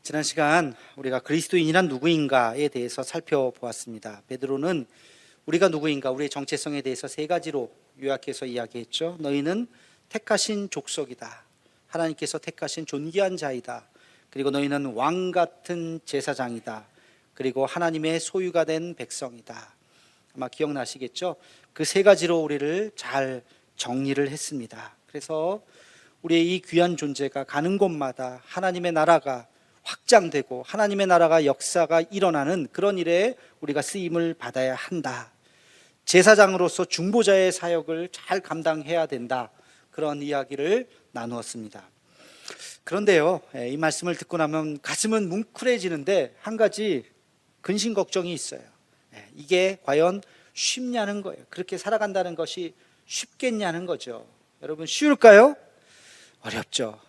지난 시간 우리가 그리스도인이란 누구인가에 대해서 살펴보았습니다. 베드로는 우리가 누구인가, 우리의 정체성에 대해서 세 가지로 요약해서 이야기했죠. 너희는 택하신 족속이다. 하나님께서 택하신 존귀한 자이다. 그리고 너희는 왕 같은 제사장이다. 그리고 하나님의 소유가 된 백성이다. 아마 기억나시겠죠? 그 세 가지로 우리를 잘 정리를 했습니다. 그래서 우리의 이 귀한 존재가 가는 곳마다 하나님의 나라가 확장되고 하나님의 나라가 역사가 일어나는 그런 일에 우리가 쓰임을 받아야 한다. 제사장으로서 중보자의 사역을 잘 감당해야 된다. 그런 이야기를 나누었습니다. 그런데요, 이 말씀을 듣고 나면 가슴은 뭉클해지는데 한 가지 근심 걱정이 있어요. 이게 과연 쉽냐는 거예요. 그렇게 살아간다는 것이 쉽겠냐는 거죠. 여러분, 쉬울까요? 어렵죠.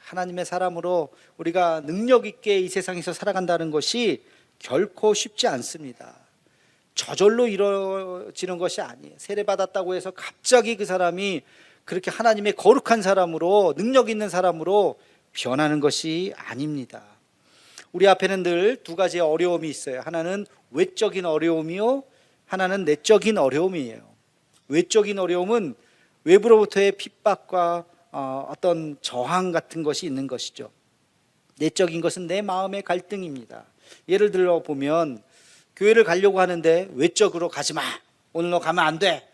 하나님의 사람으로 우리가 능력 있게 이 세상에서 살아간다는 것이 결코 쉽지 않습니다. 저절로 이루어지는 것이 아니에요. 세례받았다고 해서 갑자기 그 사람이 그렇게 하나님의 거룩한 사람으로, 능력 있는 사람으로 변하는 것이 아닙니다. 우리 앞에는 늘 두 가지의 어려움이 있어요. 하나는 외적인 어려움이요, 하나는 내적인 어려움이에요. 외적인 어려움은 외부로부터의 핍박과 어떤 저항 같은 것이 있는 것이죠. 내적인 것은 내 마음의 갈등입니다. 예를 들어 보면 교회를 가려고 하는데 외적으로 가지 마, 오늘 너 가면 안 돼,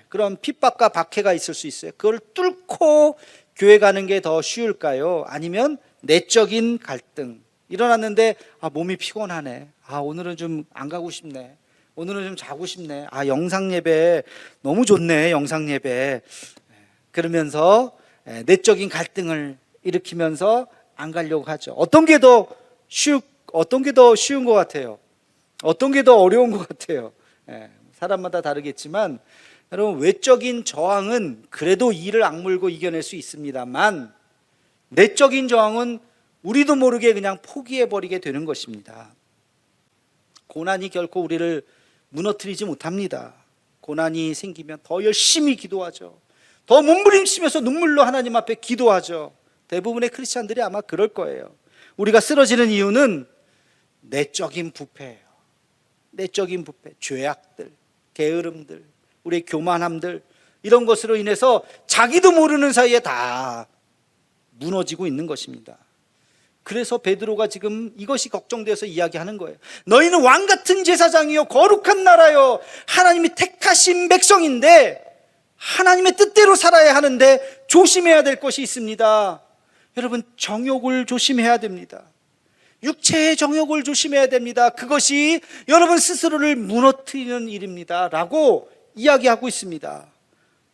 그런 핍박과 박해가 있을 수 있어요. 그걸 뚫고 교회 가는 게 더 쉬울까요? 아니면 내적인 갈등 일어났는데 몸이 피곤하네, 오늘은 좀 안 가고 싶네, 오늘은 좀 자고 싶네, 영상 예배 너무 좋네, 영상 예배, 그러면서 내적인 갈등을 일으키면서 안 가려고 하죠. 어떤 게 더 쉬운 것 같아요? 어떤 게 더 어려운 것 같아요? 사람마다 다르겠지만 여러분, 외적인 저항은 그래도 이를 악물고 이겨낼 수 있습니다만 내적인 저항은 우리도 모르게 그냥 포기해버리게 되는 것입니다. 고난이 결코 우리를 무너뜨리지 못합니다. 고난이 생기면 더 열심히 기도하죠. 더 몸부림치면서 눈물로 하나님 앞에 기도하죠. 대부분의 크리스찬들이 아마 그럴 거예요. 우리가 쓰러지는 이유는 내적인 부패예요. 내적인 부패, 죄악들, 게으름들, 우리의 교만함들, 이런 것으로 인해서 자기도 모르는 사이에 다 무너지고 있는 것입니다. 그래서 베드로가 지금 이것이 걱정되어서 이야기하는 거예요. 너희는 왕 같은 제사장이요, 거룩한 나라요, 하나님이 택하신 백성인데 하나님의 뜻대로 살아야 하는데 조심해야 될 것이 있습니다. 여러분, 정욕을 조심해야 됩니다. 육체의 정욕을 조심해야 됩니다. 그것이 여러분 스스로를 무너뜨리는 일입니다 라고 이야기하고 있습니다.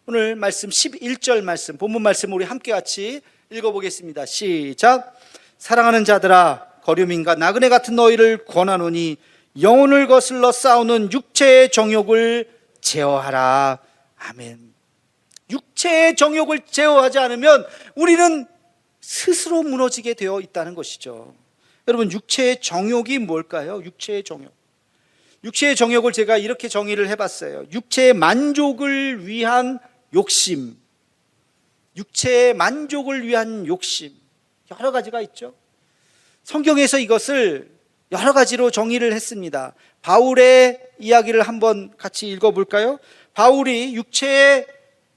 오늘 말씀 11절 말씀, 본문 말씀 우리 함께 같이 읽어보겠습니다. 시작. 사랑하는 자들아, 거류민과 나그네 같은 너희를 권하노니 영혼을 거슬러 싸우는 육체의 정욕을 제어하라. 아멘. 육체의 정욕을 제어하지 않으면 우리는 스스로 무너지게 되어 있다는 것이죠. 여러분, 육체의 정욕이 뭘까요? 육체의 정욕. 육체의 정욕을 제가 이렇게 정의를 해봤어요. 육체의 만족을 위한 욕심. 육체의 만족을 위한 욕심. 여러 가지가 있죠. 성경에서 이것을 여러 가지로 정의를 했습니다. 바울의 이야기를 한번 같이 읽어볼까요? 바울이 육체의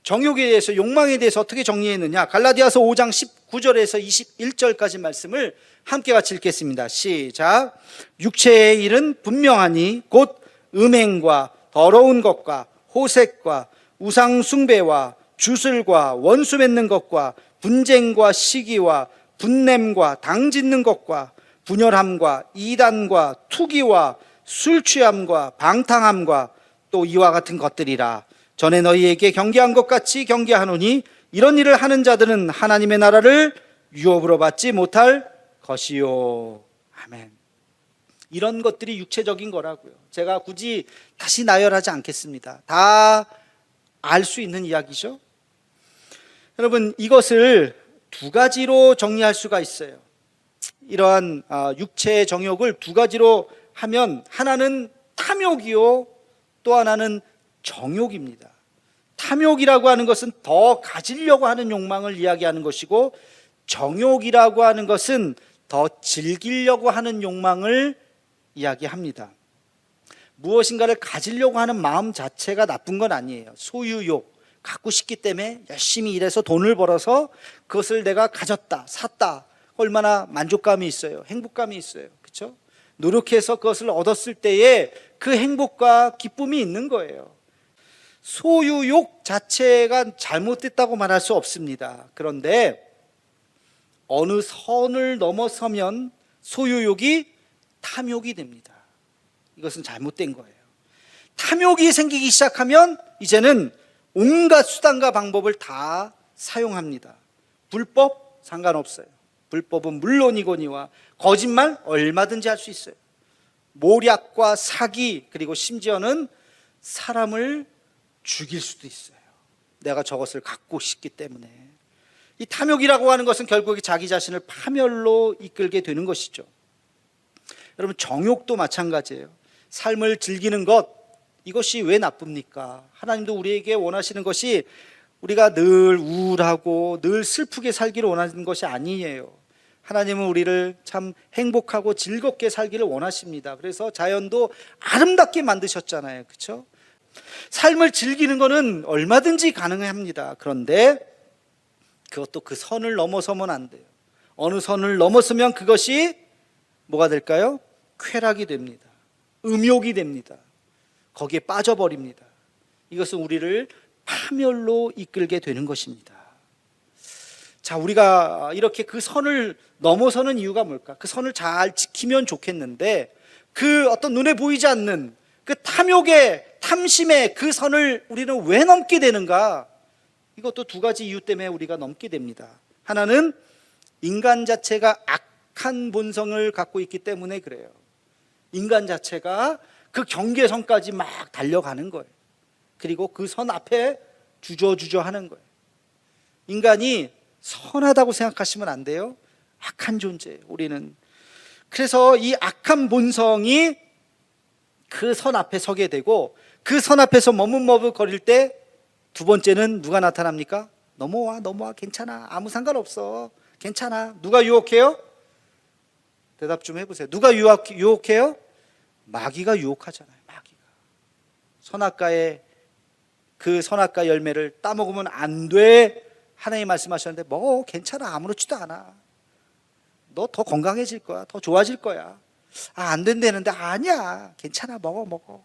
정욕에 대해서, 욕망에 대해서 어떻게 정리했느냐, 갈라디아서 5장 19절에서 21절까지 말씀을 함께 같이 읽겠습니다. 시작. 육체의 일은 분명하니 곧 음행과 더러운 것과 호색과 우상 숭배와 주술과 원수 맺는 것과 분쟁과 시기와 분냄과 당짓는 것과 분열함과 이단과 투기와 술 취함과 방탕함과 또 이와 같은 것들이라. 전에 너희에게 경계한 것 같이 경계하노니 이런 일을 하는 자들은 하나님의 나라를 유업으로 받지 못할 것이요. 아멘. 이런 것들이 육체적인 거라고요. 제가 굳이 다시 나열하지 않겠습니다. 다 알 수 있는 이야기죠. 여러분, 이것을 두 가지로 정리할 수가 있어요. 이러한 육체의 정욕을 두 가지로 하면, 하나는 탐욕이요, 또 하나는 정욕입니다. 탐욕이라고 하는 것은 더 가지려고 하는 욕망을 이야기하는 것이고, 정욕이라고 하는 것은 더 즐기려고 하는 욕망을 이야기합니다. 무엇인가를 가지려고 하는 마음 자체가 나쁜 건 아니에요. 소유욕, 갖고 싶기 때문에 열심히 일해서 돈을 벌어서 그것을 내가 가졌다, 샀다. 얼마나 만족감이 있어요. 행복감이 있어요. 그렇죠? 노력해서 그것을 얻었을 때에 그 행복과 기쁨이 있는 거예요. 소유욕 자체가 잘못됐다고 말할 수 없습니다. 그런데 어느 선을 넘어서면 소유욕이 탐욕이 됩니다. 이것은 잘못된 거예요. 탐욕이 생기기 시작하면 이제는 온갖 수단과 방법을 다 사용합니다. 불법 상관없어요. 불법은 물론이거니와 거짓말 얼마든지 할 수 있어요. 모략과 사기, 그리고 심지어는 사람을 죽일 수도 있어요. 내가 저것을 갖고 싶기 때문에. 이 탐욕이라고 하는 것은 결국에 자기 자신을 파멸로 이끌게 되는 것이죠. 여러분, 정욕도 마찬가지예요. 삶을 즐기는 것, 이것이 왜 나쁩니까? 하나님도 우리에게 원하시는 것이 우리가 늘 우울하고 늘 슬프게 살기를 원하는 것이 아니에요. 하나님은 우리를 참 행복하고 즐겁게 살기를 원하십니다. 그래서 자연도 아름답게 만드셨잖아요. 그렇죠? 삶을 즐기는 것은 얼마든지 가능합니다. 그런데 그것도 그 선을 넘어서면 안 돼요. 어느 선을 넘어서면 그것이 뭐가 될까요? 쾌락이 됩니다. 음욕이 됩니다. 거기에 빠져버립니다. 이것은 우리를 파멸로 이끌게 되는 것입니다. 자, 우리가 이렇게 그 선을 넘어서는 이유가 뭘까? 그 선을 잘 지키면 좋겠는데 그 어떤 눈에 보이지 않는 그 탐욕의, 탐심의 그 선을 우리는 왜 넘게 되는가? 이것도 두 가지 이유 때문에 우리가 넘게 됩니다. 하나는 인간 자체가 악한 본성을 갖고 있기 때문에 그래요. 인간 자체가 그 경계선까지 막 달려가는 거예요. 그리고 그 선 앞에 주저주저 하는 거예요. 인간이 선하다고 생각하시면 안 돼요. 악한 존재예요, 우리는. 그래서 이 악한 본성이 그 선 앞에 서게 되고 그 선 앞에서 머뭇머뭇거릴 때 두 번째는 누가 나타납니까? 넘어와, 괜찮아, 아무 상관없어, 괜찮아. 누가 유혹해요? 대답 좀 해보세요. 누가 유혹해요? 마귀가 유혹하잖아요. 마귀가. 선악과의 그 선악과 열매를 따먹으면 안 돼. 하나님 말씀하셨는데 먹어, 괜찮아, 아무렇지도 않아. 너 더 건강해질 거야, 더 좋아질 거야. 안 된다는데 아니야, 괜찮아, 먹어.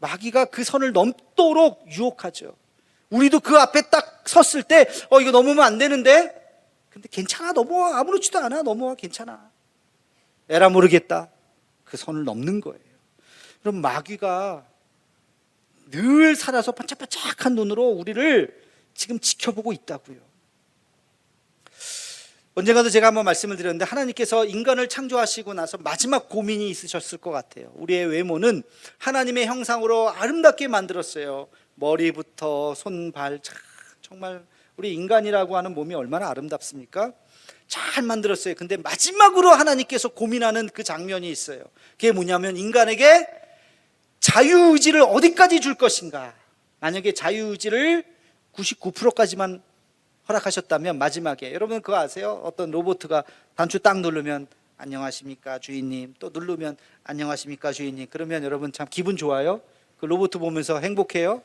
마귀가 그 선을 넘도록 유혹하죠. 우리도 그 앞에 딱 섰을 때 이거 넘으면 안 되는데, 근데 괜찮아, 넘어와, 아무렇지도 않아, 넘어와, 괜찮아. 에라 모르겠다. 그 선을 넘는 거예요. 그럼 마귀가 늘 살아서 반짝반짝한 눈으로 우리를 지금 지켜보고 있다고요. 언젠가도 제가 한번 말씀을 드렸는데 하나님께서 인간을 창조하시고 나서 마지막 고민이 있으셨을 것 같아요. 우리의 외모는 하나님의 형상으로 아름답게 만들었어요. 머리부터 손, 발, 정말 우리 인간이라고 하는 몸이 얼마나 아름답습니까? 잘 만들었어요. 근데 마지막으로 하나님께서 고민하는 그 장면이 있어요. 그게 뭐냐면 인간에게 자유의지를 어디까지 줄 것인가. 만약에 자유의지를 99%까지만 허락하셨다면 마지막에, 여러분 그거 아세요? 어떤 로봇가 단추 딱 누르면 안녕하십니까 주인님, 또 누르면 안녕하십니까 주인님, 그러면 여러분 참 기분 좋아요? 그 로봇 보면서 행복해요?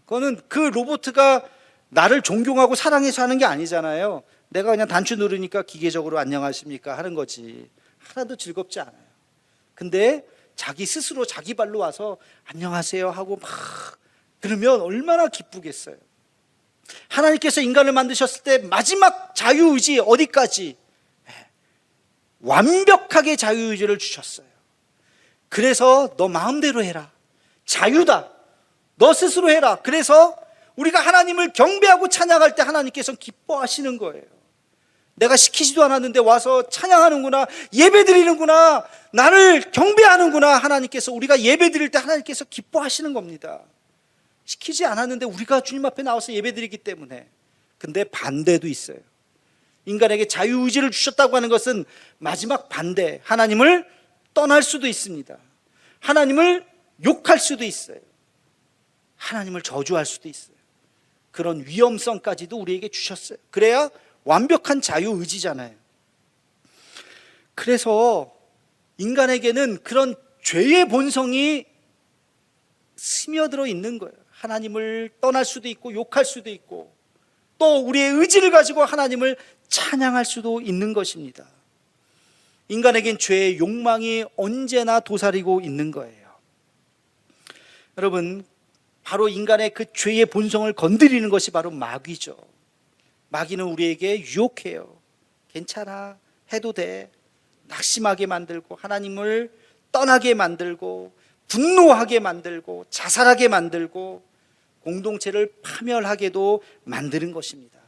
그거는 그 로봇가 나를 존경하고 사랑해서 하는 게 아니잖아요. 내가 그냥 단추 누르니까 기계적으로 안녕하십니까 하는 거지. 하나도 즐겁지 않아요. 근데 자기 스스로 자기 발로 와서 안녕하세요 하고 막 그러면 얼마나 기쁘겠어요. 하나님께서 인간을 만드셨을 때 마지막 자유의지 어디까지? 완벽하게 자유의지를 주셨어요. 그래서 너 마음대로 해라. 자유다. 너 스스로 해라. 그래서 우리가 하나님을 경배하고 찬양할 때 하나님께서 기뻐하시는 거예요. 내가 시키지도 않았는데 와서 찬양하는구나, 예배드리는구나, 나를 경배하는구나. 하나님께서, 우리가 예배드릴 때 하나님께서 기뻐하시는 겁니다. 시키지 않았는데 우리가 주님 앞에 나와서 예배드리기 때문에. 근데 반대도 있어요. 인간에게 자유의지를 주셨다고 하는 것은 마지막 반대, 하나님을 떠날 수도 있습니다. 하나님을 욕할 수도 있어요. 하나님을 저주할 수도 있어요. 그런 위험성까지도 우리에게 주셨어요. 그래야 완벽한 자유의지잖아요. 그래서 인간에게는 그런 죄의 본성이 스며들어 있는 거예요. 하나님을 떠날 수도 있고 욕할 수도 있고 또 우리의 의지를 가지고 하나님을 찬양할 수도 있는 것입니다. 인간에겐 죄의 욕망이 언제나 도사리고 있는 거예요. 여러분, 바로 인간의 그 죄의 본성을 건드리는 것이 바로 마귀죠. 마귀는 우리에게 유혹해요. 괜찮아, 해도 돼. 낙심하게 만들고 하나님을 떠나게 만들고 분노하게 만들고 자살하게 만들고 공동체를 파멸하게도 만드는 것입니다.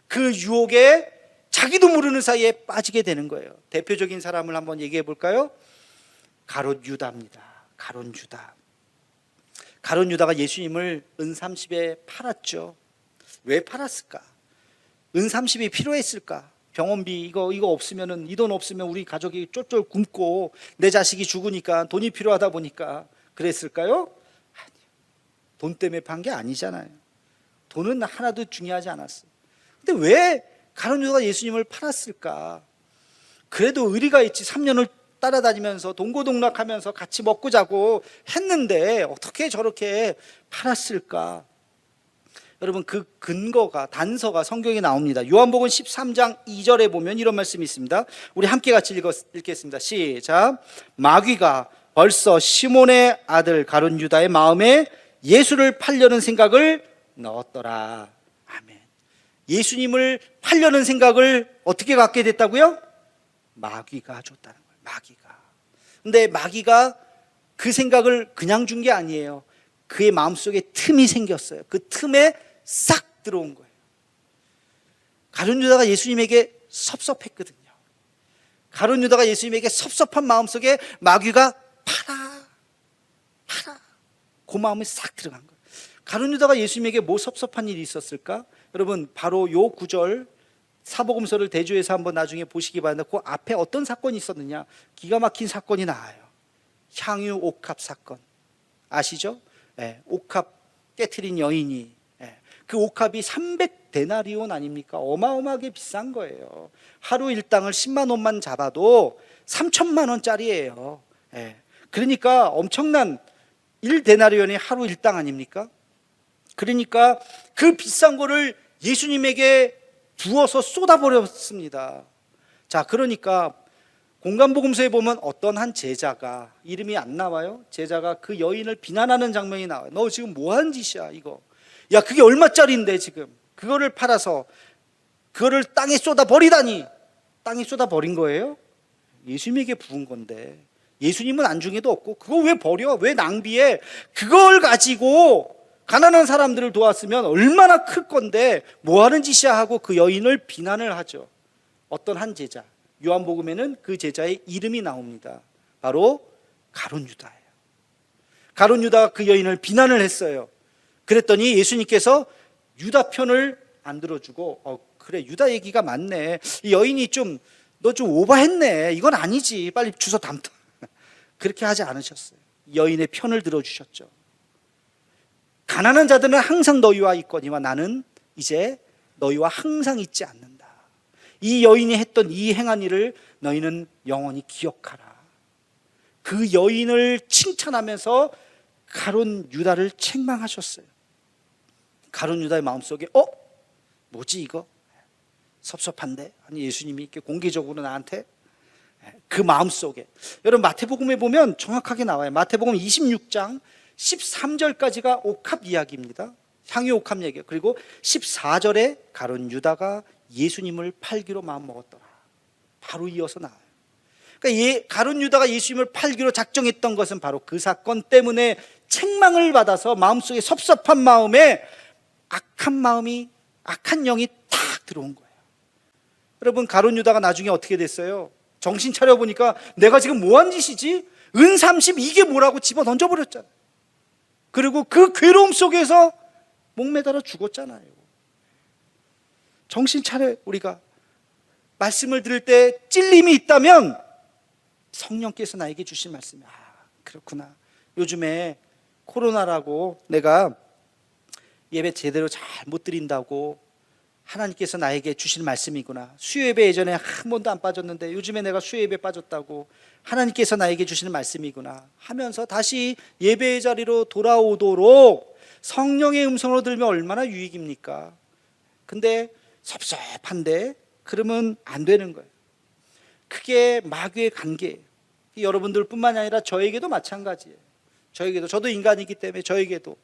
그 유혹에 자기도 모르는 사이에 빠지게 되는 거예요. 대표적인 사람을 한번 얘기해 볼까요? 가룟 유다입니다. 가룟 유다. 가룟 유다가 예수님을 은30에 팔았죠. 왜 팔았을까? 은30이 필요했을까? 병원비 이거 없으면은, 이 돈 없으면 우리 가족이 쫄쫄 굶고 내 자식이 죽으니까 돈이 필요하다 보니까 그랬을까요? 아니요. 돈 때문에 판 게 아니잖아요. 돈은 하나도 중요하지 않았어요. 근데 왜 가룟 유다가 예수님을 팔았을까? 그래도 의리가 있지. 3년을 따라다니면서 동고동락하면서 같이 먹고 자고 했는데 어떻게 저렇게 팔았을까? 여러분, 그 근거가, 단서가 성경에 나옵니다. 요한복음 13장 2절에 보면 이런 말씀이 있습니다. 우리 함께 같이 읽겠습니다. 시작. 마귀가 벌써 시몬의 아들 가룟 유다의 마음에 예수를 팔려는 생각을 넣었더라. 아멘. 예수님을 팔려는 생각을 어떻게 갖게 됐다고요? 마귀가 줬다는 거예요. 마귀가. 근데 마귀가 그 생각을 그냥 준 게 아니에요. 그의 마음속에 틈이 생겼어요. 그 틈에 싹 들어온 거예요. 가룟 유다가 예수님에게 섭섭했거든요. 가룟 유다가 예수님에게 섭섭한 마음속에 마귀가 팔아 그 마음이 싹 들어간 거예요. 가룟 유다가 예수님에게 뭐 섭섭한 일이 있었을까? 여러분, 바로 요 구절 사복음서를 대조해서 한번 나중에 보시기 바랍니다. 그 앞에 어떤 사건이 있었느냐? 기가 막힌 사건이 나와요. 향유 옥합 사건 아시죠? 네, 옥합 깨트린 여인이, 그 옥합이 300데나리온 아닙니까? 어마어마하게 비싼 거예요. 하루 일당을 10만 원만 잡아도 3천만 원짜리예요. 그러니까 엄청난 1데나리온이 하루 일당 아닙니까? 그러니까 그 비싼 거를 예수님에게 부어서 쏟아버렸습니다. 자, 그러니까 공간복음서에 보면 어떤 한 제자가, 이름이 안 나와요. 제자가 그 여인을 비난하는 장면이 나와요. 너 지금 뭐 하는 짓이야 이거. 야, 그게 얼마짜리인데 지금 그거를 팔아서 그거를 땅에 쏟아버리다니. 땅에 쏟아버린 거예요? 예수님에게 부은 건데 예수님은 안중에도 없고 그거 왜 버려? 왜 낭비해? 그걸 가지고 가난한 사람들을 도왔으면 얼마나 클 건데 뭐 하는 짓이야 하고 그 여인을 비난을 하죠. 어떤 한 제자, 요한복음에는 그 제자의 이름이 나옵니다. 바로 가룟 유다예요. 가룟 유다가 그 여인을 비난을 했어요. 그랬더니 예수님께서 유다 편을 안 들어주고 그래, 유다 얘기가 맞네. 이 여인이 너 좀 오버했네. 이건 아니지. 빨리 주워 담다. 그렇게 하지 않으셨어요. 여인의 편을 들어주셨죠. 가난한 자들은 항상 너희와 있거니와 나는 이제 너희와 항상 있지 않는다. 이 여인이 했던 이 행한 일을 너희는 영원히 기억하라. 그 여인을 칭찬하면서 가룟 유다를 책망하셨어요. 가룟 유다의 마음속에 뭐지 이거? 섭섭한데? 아니, 예수님이 이렇게 공개적으로 나한테? 그 마음속에. 여러분, 마태복음에 보면 정확하게 나와요. 마태복음 26장 13절까지가 옥합 이야기입니다. 향유 옥합 얘기예요. 그리고 14절에 가룟 유다가 예수님을 팔기로 마음먹었더라. 바로 이어서 나와요. 그러니까 가룟 유다가 예수님을 팔기로 작정했던 것은 바로 그 사건 때문에 책망을 받아서 마음속에 섭섭한 마음에 악한 영이 탁 들어온 거예요. 여러분, 가룟 유다가 나중에 어떻게 됐어요? 정신 차려보니까 내가 지금 뭐한 짓이지? 은30 이게 뭐라고 집어 던져버렸잖아요. 그리고 그 괴로움 속에서 목매달아 죽었잖아요. 정신 차려. 우리가 말씀을 들을 때 찔림이 있다면 성령께서 나에게 주신 말씀이 그렇구나. 요즘에 코로나라고 내가 예배 제대로 잘 못 드린다고 하나님께서 나에게 주신 말씀이구나. 수요예배 예전에 한 번도 안 빠졌는데 요즘에 내가 수요예배 빠졌다고, 하나님께서 나에게 주시는 말씀이구나 하면서 다시 예배의 자리로 돌아오도록 성령의 음성으로 들으면 얼마나 유익입니까? 근데 섭섭한데 그러면 안 되는 거예요. 그게 마귀의 관계예요. 여러분들뿐만이 아니라 저에게도 마찬가지예요. 저도 인간이기 때문에 저에게도.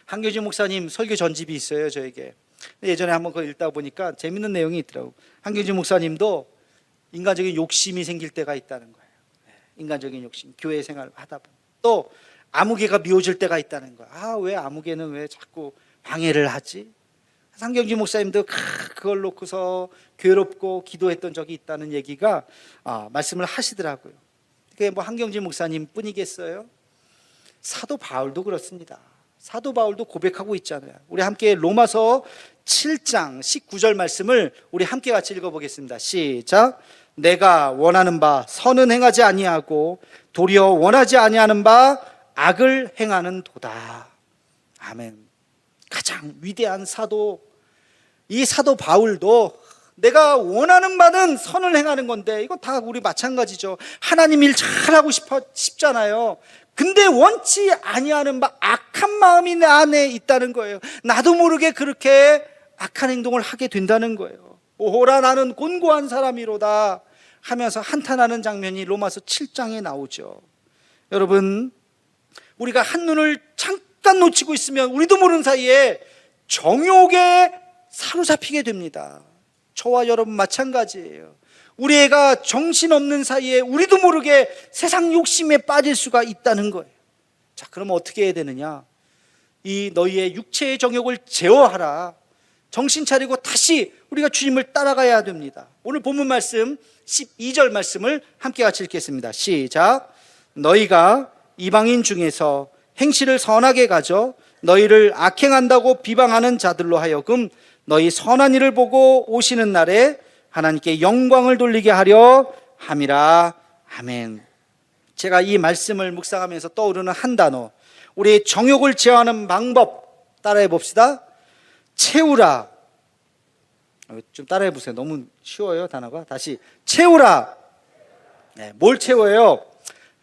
한교진 목사님 설교 전집이 있어요, 저에게. 예전에 한번 그거 읽다 보니까 재밌는 내용이 있더라고요. 한교진 목사님도 인간적인 욕심이 생길 때가 있다는 거예요. 인간적인 욕심, 교회 생활을 하다 보면. 또 아무개가 미워질 때가 있다는 거예요. 왜 아무개는 왜 자꾸 방해를 하지? 한경진 목사님도 그걸 놓고서 괴롭고 기도했던 적이 있다는 얘기가 말씀을 하시더라고요. 그게 뭐 한경진 목사님 뿐이겠어요? 사도 바울도 그렇습니다. 사도 바울도 고백하고 있잖아요. 우리 함께 로마서 7장 19절 말씀을 우리 함께 같이 읽어보겠습니다. 시작. 내가 원하는 바 선은 행하지 아니하고 도리어 원하지 아니하는 바 악을 행하는 도다. 아멘. 가장 위대한 사도, 이 사도 바울도 내가 원하는 바는 선을 행하는 건데, 이거 다 우리 마찬가지죠. 하나님 일 잘하고 싶잖아요. 근데 원치 아니하는 바 악한 마음이 내 안에 있다는 거예요. 나도 모르게 그렇게 악한 행동을 하게 된다는 거예요. 오호라 나는 곤고한 사람이로다 하면서 한탄하는 장면이 로마서 7장에 나오죠. 여러분, 우리가 한눈을 잠깐 놓치고 있으면 우리도 모르는 사이에 정욕에 사로잡히게 됩니다. 저와 여러분 마찬가지예요. 우리 애가 정신없는 사이에 우리도 모르게 세상 욕심에 빠질 수가 있다는 거예요. 자, 그러면 어떻게 해야 되느냐? 이 너희의 육체의 정욕을 제어하라. 정신 차리고 다시 우리가 주님을 따라가야 됩니다. 오늘 본문 말씀 12절 말씀을 함께 같이 읽겠습니다. 시작. 너희가 이방인 중에서 행실을 선하게 가져 너희를 악행한다고 비방하는 자들로 하여금 너희 선한 일을 보고 오시는 날에 하나님께 영광을 돌리게 하려 함이라. 아멘. 제가 이 말씀을 묵상하면서 떠오르는 한 단어, 우리의 정욕을 제어하는 방법 따라해 봅시다. 채우라. 좀 따라해 보세요. 너무 쉬워요, 단어가. 다시. 채우라. 네, 뭘 채워요?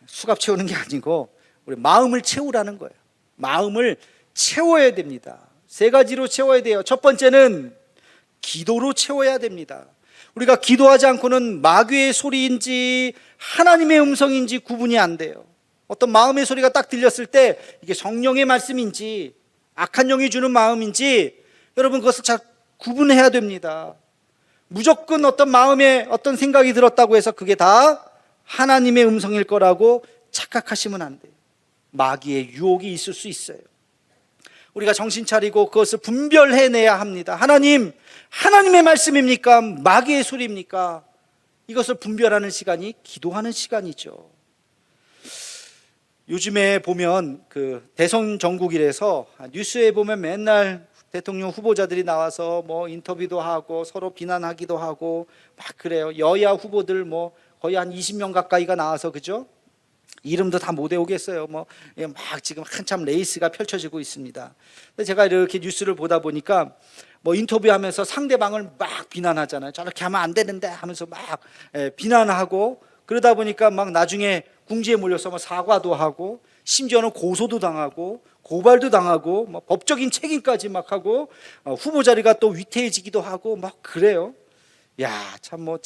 수갑 채우는 게 아니고 우리 마음을 채우라는 거예요. 마음을 채워야 됩니다. 세 가지로 채워야 돼요. 첫 번째는 기도로 채워야 됩니다. 우리가 기도하지 않고는 마귀의 소리인지 하나님의 음성인지 구분이 안 돼요. 어떤 마음의 소리가 딱 들렸을 때 이게 성령의 말씀인지 악한 영이 주는 마음인지 여러분 그것을 잘 구분해야 됩니다. 무조건 어떤 마음에 어떤 생각이 들었다고 해서 그게 다 하나님의 음성일 거라고 착각하시면 안 돼요. 마귀의 유혹이 있을 수 있어요. 우리가 정신 차리고 그것을 분별해내야 합니다. 하나님의 말씀입니까? 마귀의 소리입니까? 이것을 분별하는 시간이 기도하는 시간이죠. 요즘에 보면 그 대선 전국이라서 뉴스에 보면 맨날 대통령 후보자들이 나와서 뭐 인터뷰도 하고 서로 비난하기도 하고 막 그래요. 여야 후보들 뭐 거의 한 20명 가까이가 나와서, 그죠? 이름도 다 못 외우겠어요. 막 지금 한참 레이스가 펼쳐지고 있습니다. 근데 제가 이렇게 뉴스를 보다 보니까 뭐 인터뷰하면서 상대방을 막 비난하잖아요. 저렇게 하면 안 되는데 하면서 막 비난하고, 그러다 보니까 막 나중에 궁지에 몰려서 뭐 사과도 하고 심지어는 고소도 당하고 고발도 당하고 뭐 법적인 책임까지 막 하고 후보 자리가 또 위태해지기도 하고 막 그래요. 야, 참 뭐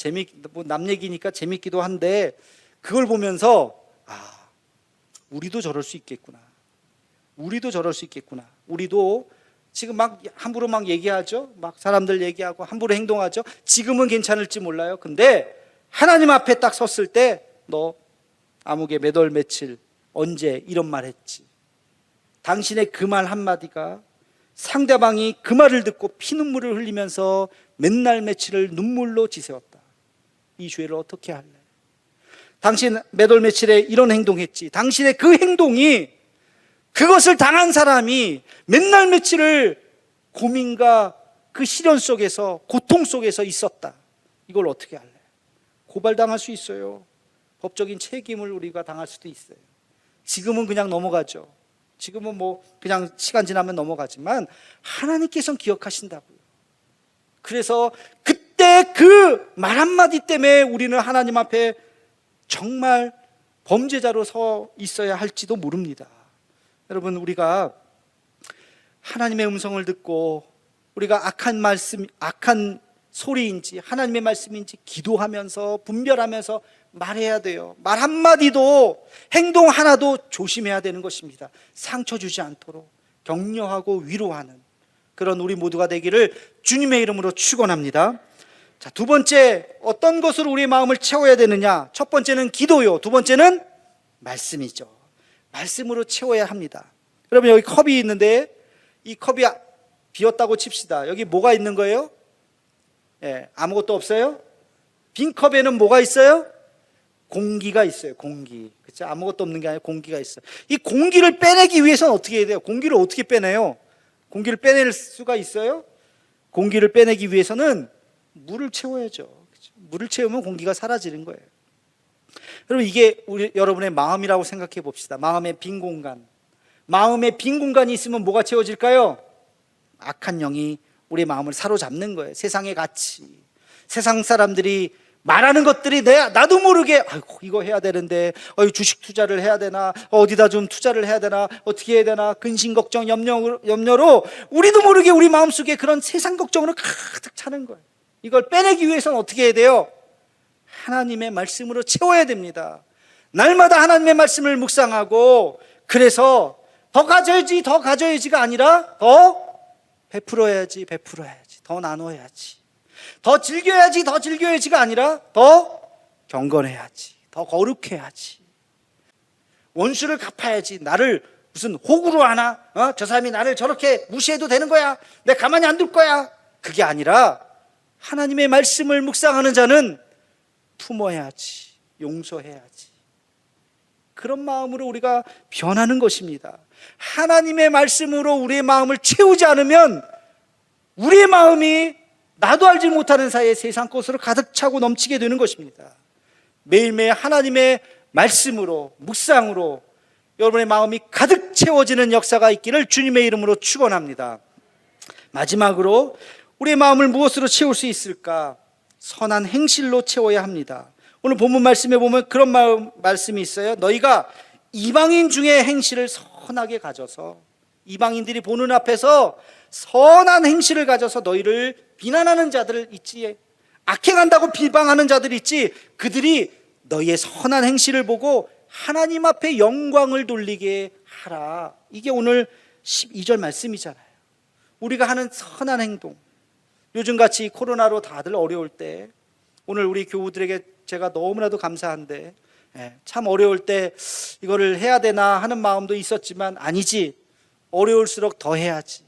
남 얘기니까 재밌기도 한데 그걸 보면서 우리도 저럴 수 있겠구나. 우리도 저럴 수 있겠구나. 우리도 지금 막 함부로 막 얘기하죠. 막 사람들 얘기하고 함부로 행동하죠. 지금은 괜찮을지 몰라요. 근데 하나님 앞에 딱 섰을 때 너 아무개 몇 월 며칠 언제 이런 말 했지. 당신의 그 말 한마디가 상대방이 그 말을 듣고 피눈물을 흘리면서 맨날 며칠을 눈물로 지새웠다. 이 죄를 어떻게 할래? 당신 몇 월 며칠에 이런 행동했지. 당신의 그 행동이, 그것을 당한 사람이 맨날 며칠을 고민과 그 시련 속에서, 고통 속에서 있었다. 이걸 어떻게 할래? 고발당할 수 있어요. 법적인 책임을 우리가 당할 수도 있어요. 지금은 그냥 넘어가죠. 지금은 뭐 그냥 시간 지나면 넘어가지만 하나님께서는 기억하신다고요. 그래서 그때 그 말 한마디 때문에 우리는 하나님 앞에 정말 범죄자로 서 있어야 할지도 모릅니다. 여러분, 우리가 하나님의 음성을 듣고 우리가 악한 말씀, 악한 소리인지 하나님의 말씀인지 기도하면서 분별하면서 말해야 돼요. 말 한마디도, 행동 하나도 조심해야 되는 것입니다. 상처 주지 않도록 격려하고 위로하는 그런 우리 모두가 되기를 주님의 이름으로 축원합니다. 자, 두 번째, 어떤 것으로 우리의 마음을 채워야 되느냐? 첫 번째는 기도요, 두 번째는 말씀이죠. 말씀으로 채워야 합니다. 여러분, 여기 컵이 있는데 이 컵이 비었다고 칩시다. 여기 뭐가 있는 거예요? 아무것도 없어요? 빈 컵에는 뭐가 있어요? 공기가 있어요. 공기. 그렇죠? 아무것도 없는 게 아니라 공기가 있어요. 이 공기를 빼내기 위해서는 어떻게 해야 돼요? 공기를 어떻게 빼내요? 공기를 빼낼 수가 있어요? 공기를 빼내기 위해서는 물을 채워야죠. 그렇죠? 물을 채우면 공기가 사라지는 거예요. 여러분, 이게 여러분의 마음이라고 생각해 봅시다. 마음의 빈 공간. 마음의 빈 공간이 있으면 뭐가 채워질까요? 악한 영이 우리 마음을 사로잡는 거예요. 세상의 가치, 세상 사람들이 말하는 것들이 나도 모르게 아이고 이거 해야 되는데 주식 투자를 해야 되나, 어디다 좀 투자를 해야 되나, 어떻게 해야 되나, 근심 걱정 염려로 우리도 모르게 우리 마음속에 그런 세상 걱정으로 가득 차는 거예요. 이걸 빼내기 위해서는 어떻게 해야 돼요? 하나님의 말씀으로 채워야 됩니다. 날마다 하나님의 말씀을 묵상하고, 그래서 더 가져야지가 아니라 더 베풀어야지, 더 나눠야지, 더 즐겨야지가 아니라 더 경건해야지, 더 거룩해야지, 원수를 갚아야지. 나를 무슨 호구로 하나? 저 사람이 나를 저렇게 무시해도 되는 거야? 내가 가만히 안 둘 거야? 그게 아니라 하나님의 말씀을 묵상하는 자는 품어야지, 용서해야지. 그런 마음으로 우리가 변하는 것입니다. 하나님의 말씀으로 우리의 마음을 채우지 않으면 우리의 마음이 나도 알지 못하는 사이에 세상 것으로 가득 차고 넘치게 되는 것입니다. 매일매일 하나님의 말씀으로, 묵상으로 여러분의 마음이 가득 채워지는 역사가 있기를 주님의 이름으로 축원합니다. 마지막으로 우리의 마음을 무엇으로 채울 수 있을까? 선한 행실로 채워야 합니다. 오늘 본문 말씀에 보면 그런 말씀이 있어요. 너희가 이방인 중에 행실을 선하게 가져서, 이방인들이 보는 앞에서 선한 행실을 가져서 너희를 비난하는 자들 있지, 악행한다고 비방하는 자들 있지, 그들이 너희의 선한 행실을 보고 하나님 앞에 영광을 돌리게 하라. 이게 오늘 12절 말씀이잖아요. 우리가 하는 선한 행동, 요즘같이 코로나로 다들 어려울 때, 오늘 우리 교우들에게 제가 너무나도 감사한데, 참 어려울 때 이거를 해야 되나 하는 마음도 있었지만, 아니지, 어려울수록 더 해야지.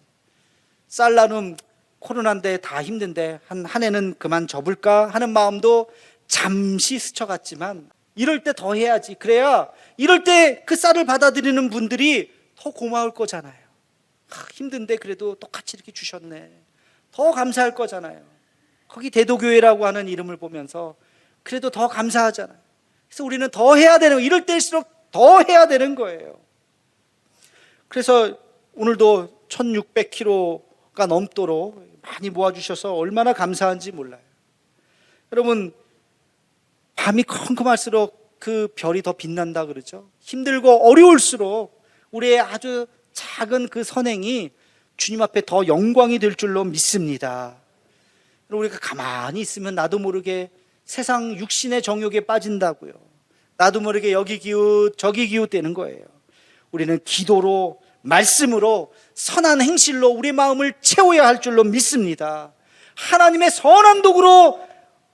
쌀 나눔, 코로나인데 다 힘든데 한 해는 그만 접을까 하는 마음도 잠시 스쳐갔지만, 이럴 때 더 해야지. 그래야 이럴 때 그 쌀을 받아들이는 분들이 더 고마울 거잖아요. 힘든데 그래도 똑같이 이렇게 주셨네, 더 감사할 거잖아요. 거기 대도교회라고 하는 이름을 보면서 그래도 더 감사하잖아요. 그래서 우리는 더 해야 되는, 이럴 때일수록 더 해야 되는 거예요. 그래서 오늘도 1600kg가 넘도록 많이 모아주셔서 얼마나 감사한지 몰라요. 여러분, 밤이 컴컴할수록 그 별이 더 빛난다 그러죠. 힘들고 어려울수록 우리의 아주 작은 그 선행이 주님 앞에 더 영광이 될 줄로 믿습니다. 우리가 가만히 있으면 나도 모르게 세상 육신의 정욕에 빠진다고요. 나도 모르게 여기 기웃 저기 기웃되는 거예요. 우리는 기도로, 말씀으로, 선한 행실로 우리 마음을 채워야 할 줄로 믿습니다. 하나님의 선한 도구로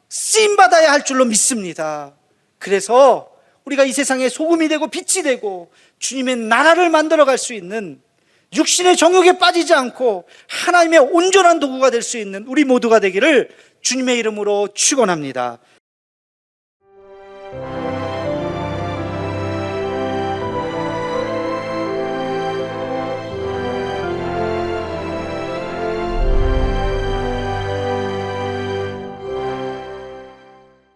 쓰임받아야 할 줄로 믿습니다. 그래서 우리가 이 세상에 소금이 되고 빛이 되고 주님의 나라를 만들어갈 수 있는, 육신의 정욕에 빠지지 않고 하나님의 온전한 도구가 될 수 있는 우리 모두가 되기를 주님의 이름으로 축원합니다.